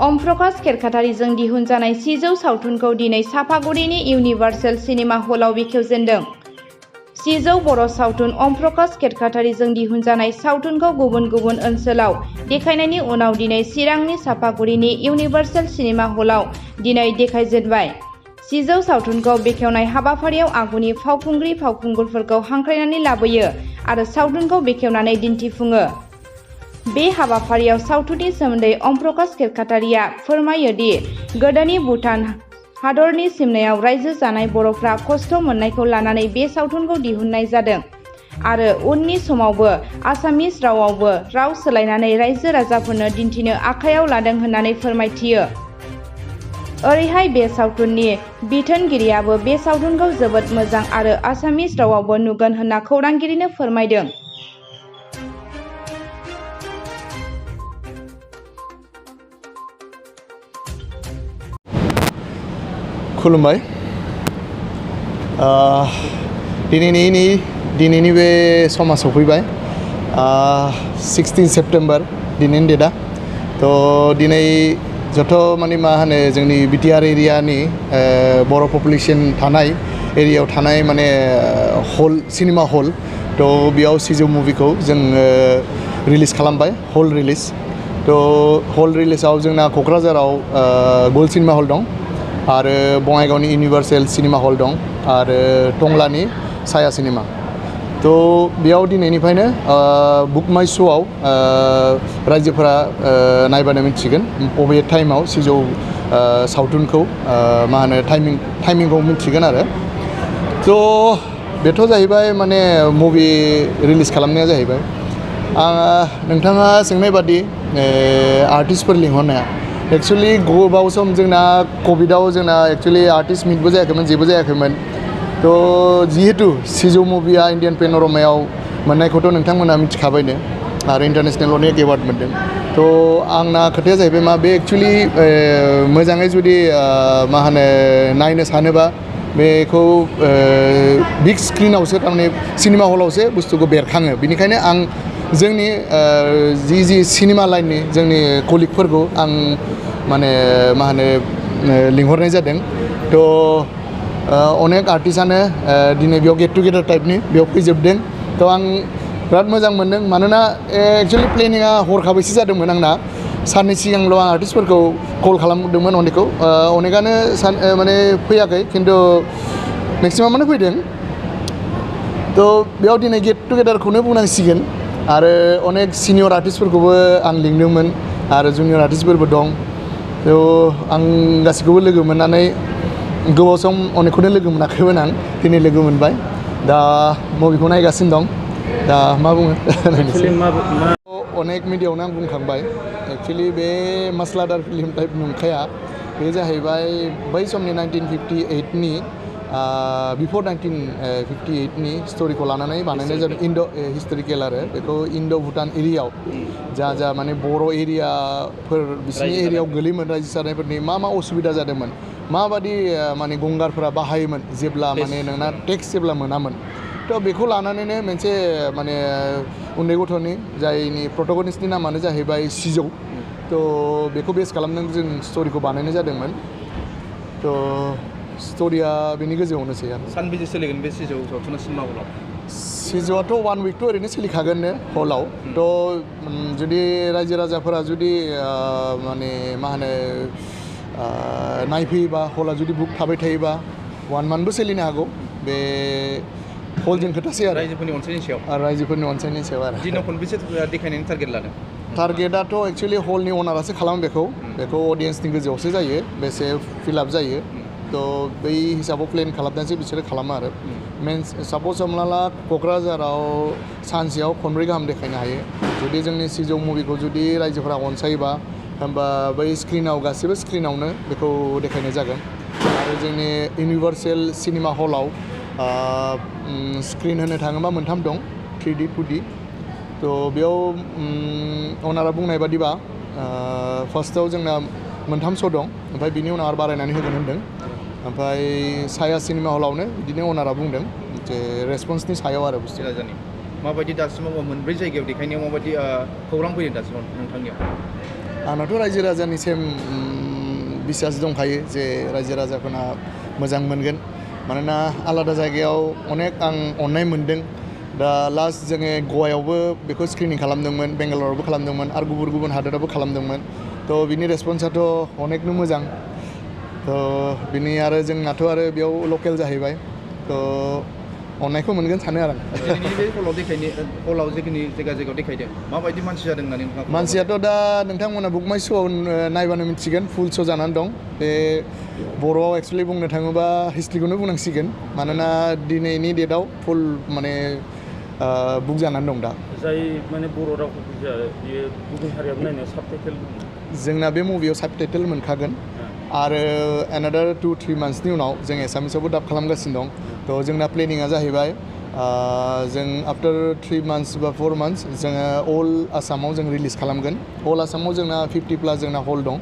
ओम प्रकाश खेरखातारिजों दिहुनजानाय सिजौ सावथुनखौ दिनै सापागुरिनि इउनिभार्सेल सिनेमा हलाव बेखेवजेनदों। सिजौ बर' सावथुन ओम प्रकाश खेरखातारिजों दिहुनजानाय सावथुनखौ गुबुन गुबुन ओनसोलाव देखायनायनि उनाव दिनै चिरांनि सापागुरिनि इउनिभार्सेल सिनेमा हलाव दिनै देखायजेनबाय। सिजौ सावथुनखौ बेखेवनाय हाबाफारियाव आगुनि फावखुंग्रि फावखुंगुरफोरखौ हांख्रायनानै लाबोयो आरो सावथुनखौ बेखेवनानै दिन्थिफुङो। बे हाबाफारियाव सावथुननि सोमोन्दै ओम प्रकाश खेरखातारिया फोरमायो दि गोदोनि भुटान हादरनि सिमनायाव रायजो जानाय बर'फ्रा खस्थ' मोननायखौ लानानै बे सावथुनखौ दिहुननाय जादों आरो उननि समावबो आसामिस रावावबो राव सोलायनानै रायजो राजाफोरनो दिन्थिनो आखायाव लादों होननानै फोरमायथियो। ओरैहाय बे सावथुननि बिथोनगिरियाबो बे सावथुनखौ जोबोद मोजां आरो आसामिस रावावबो नुगोन होनना खौरांगिरिनो फोरमायदों। खुलुमबाय। दिनैनि बे समा सफैबाय 16 सेप्टेम्बर दिनैनि डेटआ। थ' दिनै जथ' माने मा होनो जोंनि बिटिआर एरियानि बर' पपुलेसन थानाय एरियायाव थानाय माने हल सिनेमा हल थ' बेयाव सिजौ मुभिखौ जों रिलिज खालामबाय हल रिलिज। थ' हल रिलिजाव जोंना क'क्राझाराव गल्ड सिनेमा हल दं आरो बङाइगावनि इउनिभार्सेल सिनेमा हल दं आरो टंलानि साया सिनेमा। थ' बेयाव दिनैनिफ्रायनो बुक माइ श'आव रायजोफोरा नायबानो मिथिगोन बबे टाइमाव सिजौ सावथुनखौ मा होनो टाइमिंखौ मिथिगोन आरो। थ' बेथ' जाहैबाय माने मुभि रिलिज खालामनाया जाहैबाय। नोंथाङा सोंनाय बादि आर्टिस्टफोर लिंहरनाया एक्सुवेलि गोबाव सम जोंना कभिडआव जोंना एक्सुवेलि आर्टिस्ट मिटबो जायाखैमोन जेबो जायाखैमोन। थ' जिहेतु सिजौ मुभिया इन्डियान पेन'रमायाव मोननायखौथ' नोंथांमोना मिथिखाबायनो आरो इन्टारनेसनेल अनेक एवार्ड मोनदों। थ' आंना खोथाया जाहैबाय मा बे एक्सुवेलि मोजाङै जुदि मा होनो नायनो सानोबा बेखौ बिग स्क्रिनावसो थारमाने सिनेमा हलावसो बुस्थुखौ बेरखाङो। बेनिखायनो आं जोंनि जि सिनेमा लाइननि जोंनि कलिगफोरखौ आं माने मा होनो लिंहरनाय जादों। थ' अनेक आर्टिस्टआनो दिनै बेयाव गेट टुगेदार टाइपनि बेयाव फैजोबदों। थ' आं बिराद मोजां मोनदों मानोना एक्सुवेलि प्लेनिङा हरखाबैसो जादोंमोन आंना। साननै सिगांल' आं आर्टिस्टफोरखौ कल खालामदोंमोन अनेकानो माने फैयाखै खिन्थु मेक्सिमामानो फैदों। थ' बेयाव दिनै गेट टुगेदारखौनो बुंनांसिगोन आरो अनेक सिनियर आर्टिस्टफोरखौबो आं लिंदोंमोन आरो जुनियर आर्टिस्टफोरबो दं। थ' आं गासैखौबो लोगो मोननानै गोबाव सम अनेकखौनो लोगो मोनाखैमोन आं दिनै लोगो मोनबाय। दा मुभिखौ नायगासिनो दं। दा मा बुङो अनेक मिडियायावनो आं बुंखांबाय एक्सुवेलि बे मास्लादार फिल्म टाइप नंखाया। बे जाहैबाय बै समनि 1958नि बिफर 1958नि स्ट'रिखौ लानानै बानायनाय जादों। इन्ड' हिस्ट'रिकेल आरो बेखौ इन्ड' भुटान एरियायाव जा माने बर' एरियाफोर बिसिनि एरियायाव गोलैयोमोन रायजो जानायफोरनि मा असुबिदा जादोंमोन माबादि माने गंगारफोरा बाहायोमोन जेब्ला माने नोंना टेक्स जेब्ला मोनामोन। थ' बेखौ लानानैनो मोनसे माने उन्दै गथ'नि जायनि प्रटगनिस्टनि नामानो जाहैबाय सिजौ। थ' बेखौ बेस खालामनानै जों स्ट'रिखौ बानायनाय जादोंमोन। थ' स्ट'रिया बेनि गोजौआवनोसै आरो। सानबेसे सोलिगोन बे सिजौ सावथुना सिनेमा हलाव? सिजौआथ' 1 उइकथ' ओरैनो सोलिखागोननो हलाव। थ' जुदि रायजो राजाफोरा जुदि माने मा होनो नायफैयोबा हला जुदि बुक थाबाय थायोबा 1 मान्थबो सोलिनो हागौ। बे हलजों खोथासै आरो रायजोफोरनि अनसायनायनि सायाव। रायजोफोरनि अनसायनायनि सायाव आरो। दिनाव खनबेसे देखायनायनि टारगेट लादों? टारगेटआथ' एक्सुवेलि हलनि अनारासो खालामो बेखौ अडियेन्सनि गोजौआवसो जायो बेसे फिलाप जायो। थ' बै हिसाबाव प्लेन खालामनानैसो बिसोरो खालामो आरो। मिन्स साप'ज हमना ला क'क्राझाराव सानसेयाव 5 गाहाम देखायनो हायो। जुदि जोंनि सिजौ मुभिखौ जुदि रायजोफोरा अनसायोबा होमबा बै स्क्रिनाव गासैबो स्क्रिनावनो बेखौ देखायनाय जागोन। आरो जोंनि इउनिभार्सेल सिनेमा हलाव स्क्रिन होनो थाङोबा 3 दं 3D 2D। थ' बेयाव अनारा बुंनाय बादिबा फार्स्टआव जोंना 3 श' दं ओमफ्राय बिनि उनाव आरो बारायनानै होगोन होनदों। ओमफ्राय साया सिनेमा हलावनो बिदिनो अनारा बुंदों जे रेसपन्सनि सायाव आरो बुस्थुआ। माबायदि दासिमाव 4 जायगायाव देखायनायाव माबायदि खौरां फैदों दासिमाव नोंथांनियाव? आंनाथ' रायजो राजानि सेम बिसास दंखायो जे रायजो राजाफोरना मोजां मोनगोन मानोना आलादा जायगायाव अनेक आं अननाय मोनदों दा लास्ट जोङो गवायावबो बेखौ स्क्रिनिं खालामदोंमोन बेंगालरावबो खालामदोंमोन आरो गुबुन हादोरावबो खालामदोंमोन थ' बिनि रेसपन्सआथ' अनेकनो मोजां थ' बिनि आरो जोंनाथ' आरो बेयाव लकेल जाहैबाय थ' अननायखौ मोनगोन सानो आरो दिनैनि बे हलाव जिखिनि जायगायाव देखायदों माबायदि मानसि जादों होननानै नोंथाङा मानसियाथ' दा नोंथांमोना बुक माइ श'आव नायबानो मिथिगोन फुल श' जानानै दं बे बर'आव एक्सुवेलि बुंनो थाङोबा हिस्ट्रिखौनो बुंनांसिगोन मानोना दिनैनि डेटआव फुल माने बुक जानानै दं दा जाय माने बर' रावखौ बुजिया बियो गुबुन हारियाबो नायनो साबटाइटेल जोंना बे मुभियाव साबटाइटेल मोनखागोन आरो एनादार 2-3 मान्थ्सनि उनाव जों एसामिसावबो डाब खालामगासिनो दं थ' जोंना प्लेनिङा जाहैबाय जों आफ्टार 3 मान्थ्स बा 4 मान्थ्स जोङो अल आसामाव जों रिलिज खालामगोन अल आसामाव जोंना 50+ जोंना हल दं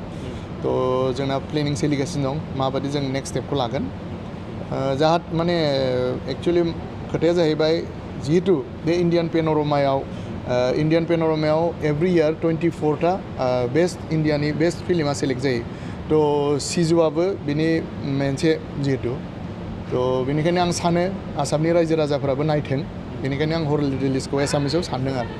थ' जोंना प्लेनिं सोलिगासिनो दं माबायदि जों नेक्स्ट स्टेपखौ लागोन जाहाथ माने एक्चुवेलि खोथाया जाहैबाय जिहेतु बे इण्डियान पेन'रामायाव एभ्रि इयार 24टा बेस्ट इण्डियानि बेस्ट फिल्मा सेलेक्ट जायो थ' सिजुआबो बिनि मोनसे जिहेतु थ' बेनिखायनो आं सानो आसामनि रायजो राजाफोराबो नायथों बेनिखायनो आं हल रिलिजखौ एसामिसाव सानदों आरो